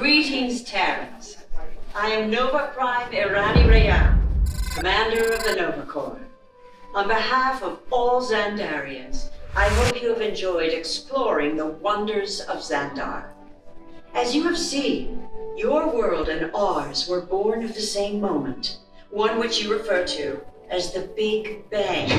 Greetings, Terrans. I am Nova Prime Irani Rayan, commander of the Nova Corps. On behalf of all Xandarians, I hope you have enjoyed exploring the wonders of Xandar. As you have seen, your world and ours were born of the same moment, one which you refer to as the Big Bang.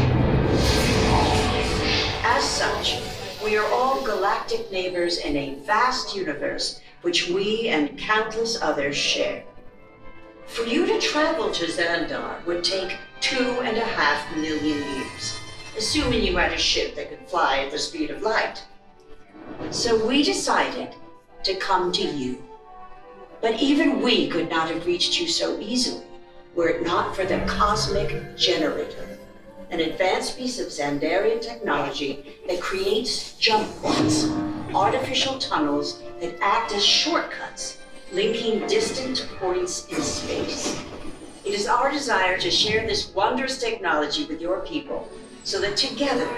As such, we are all galactic neighbors in a vast universe which we and countless others share. For you to travel to Xandar would take 2.5 million years, assuming you had a ship that could fly at the speed of light. So we decided to come to you. But even we could not have reached you so easily were it not for the Cosmic Generator, an advanced piece of Xandarian technology that creates jump points, artificial tunnels that act as shortcuts, linking distant points in space. It is our desire to share this wondrous technology with your people so that together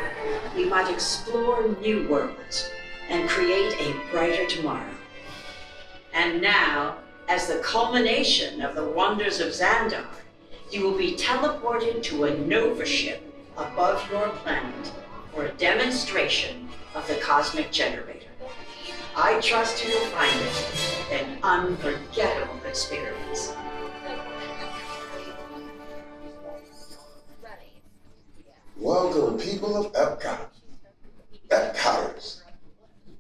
we might explore new worlds and create a brighter tomorrow. And now, as the culmination of the wonders of Xandar, you will be teleported to a Nova ship above your planet for a demonstration of the Cosmic Generator. I trust you will find it an unforgettable experience. Welcome, people of Epcot, Epcoters,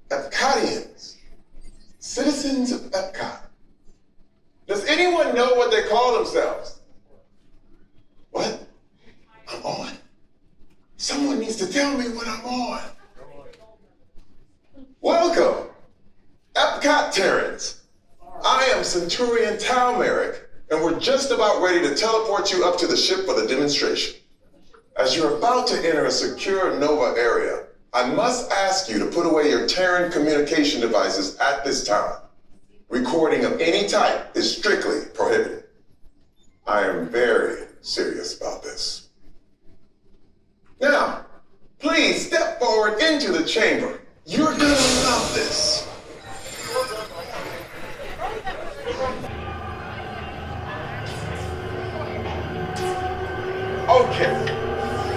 Epcotians, citizens of Epcot. Does anyone know what they call themselves? What? I'm on? Someone needs to tell me what I'm on. Welcome, Epcot Terrans. I am Centurion Tal Merrick, and we're just about ready to teleport you up to the ship for the demonstration. As you're about to enter a secure Nova area, I must ask you to put away your Terran communication devices at this time. Recording of any type is strictly prohibited. I am very serious about this. Now, please step forward into the chamber. You're gonna love this. Okay.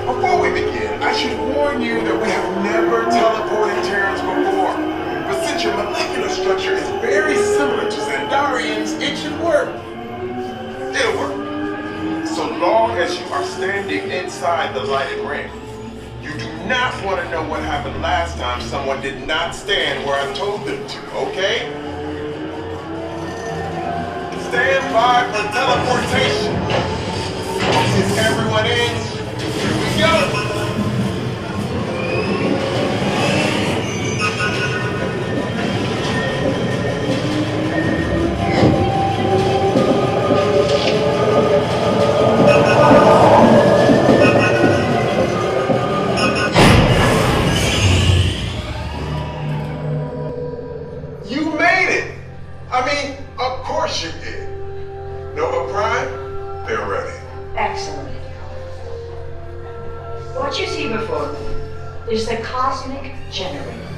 Before we begin, I should warn you that we have never teleported Terrans before. But since your molecular structure is very similar to Xandarians, it should work. It'll work. So long as you are standing inside the lighted ring. You do not want to know what happened last time someone did not stand where I told them to, okay? Stand by for teleportation. Is everyone in? Here we go! You made it! I mean, of course you did. Nova Prime, they're ready. Excellent. What you see before me is the Cosmic Generator.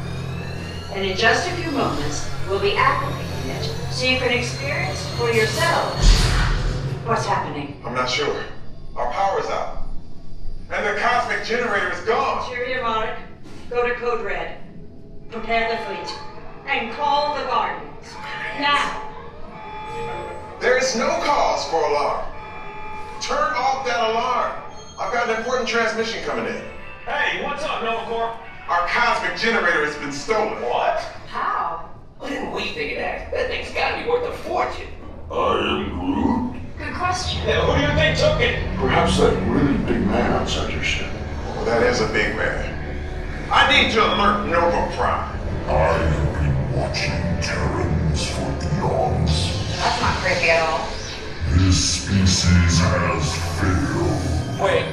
And in just a few moments, we'll be activating it so you can experience for yourselves what's happening. I'm not sure. Our power's out. And the Cosmic Generator is gone. Cheerio, Monarch. Go to Code Red. Prepare the fleet. And call the Guardians. Now. There is no cause for alarm. Turn off that alarm. I've got an important transmission coming in. Hey, what's up, Nova Corps? Our Cosmic Generator has been stolen. What? How? What didn't we think of that? That thing's gotta be worth a fortune. I am Groot. Good question. Yeah, who do you think took it? Perhaps that really big man outside your ship. Well, that is a big man. I need to alert Nova Prime. I've been watching Terrans for eons. That's not creepy at all. This species has failed. Wait,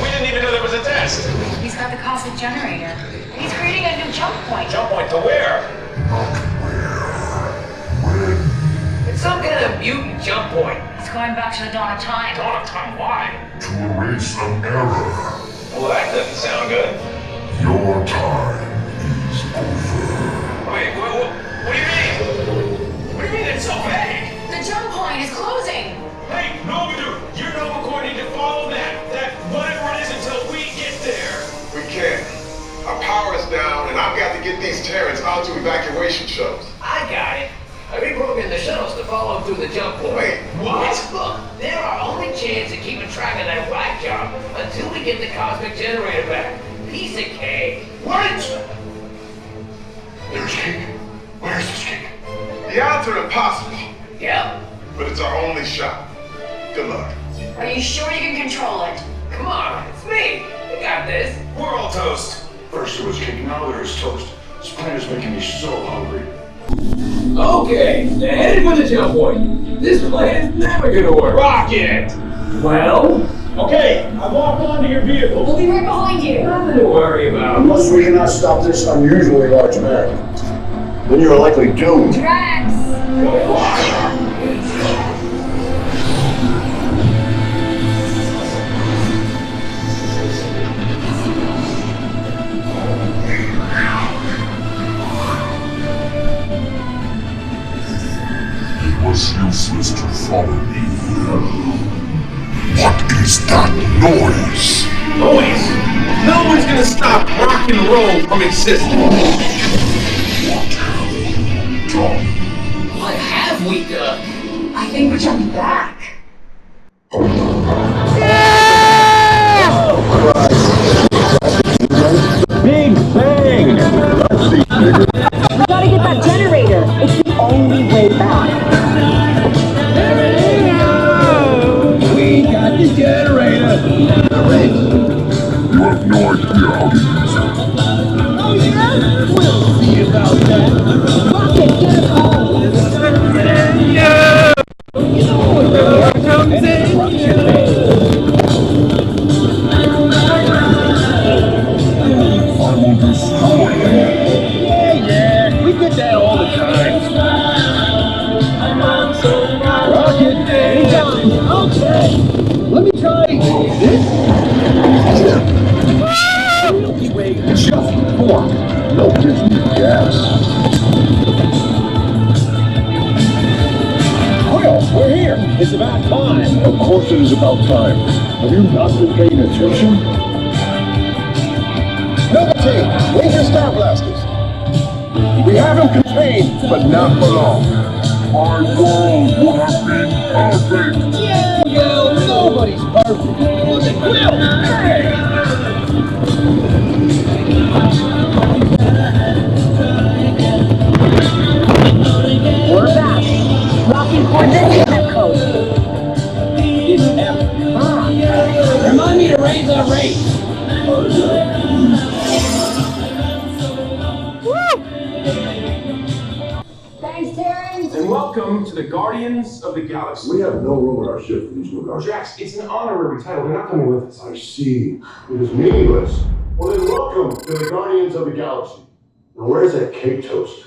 we didn't even know there was a test. He's got the Cosmic Generator. He's creating a new jump point. Jump point to where? Not where. When. It's some kind of mutant jump point. He's going back to the dawn of time. Dawn of time, why? To erase an error. Well, that doesn't sound good. Your time is over. Wait, what do you mean? What do you mean it's get these Terrans out to evacuation shuttles. I got it. I reprogrammed the shuttles to follow through the jump point. Wait, what? Look, they're our only chance of keeping track of that whack job until we get the cosmic generator back. Piece of cake. What? There's cake. Where's this cake? The odds are impossible, Yep. but it's our only shot. Good luck. Are you sure you can control it? Come on, it's me. We got this. We're all toast. First there was cake, now there is toast. This plan is making me so hungry. Okay, headed for the jump point. This plan is never gonna work. Rocket! Well, Okay, I've locked onto your vehicle. We'll be right behind you. nothing to worry about. Unless we cannot stop this unusually large man, then you are likely doomed. Drax! It was useless to follow me. What is that noise? Noise! No one's gonna stop rock and roll from existing. What have we done? I think we're jumping back. Big bang! We gotta get that generator. It's the only way back. We got the generator! You have no idea how to use it. Oh yeah? We'll see about that. Rocket, get us home! I will destroy you. Yeah, we get that all the time. Rocket, anytime. Okay. Let me try this. Milky Way just formed. No Disney gas. Well, we're here. It's about time. Of course it is about time. Have you not been paying attention? Number team, where's your Star Blasters? We have them contained, but not for long. My world would have been perfect. Well, nobody's perfect. Was it Will? Hey! We're back. Rocking towards the Epcot. It's Epcot. Remind me to raise our rate. Thanks, Terrence. And welcome to the Guardians of the Galaxy. We have no room in our ship for these new guards. Jax, it's an honorary title. They're not coming with us. I see. It is meaningless. Well then welcome to the Guardians of the Galaxy. Now where's that cake toast?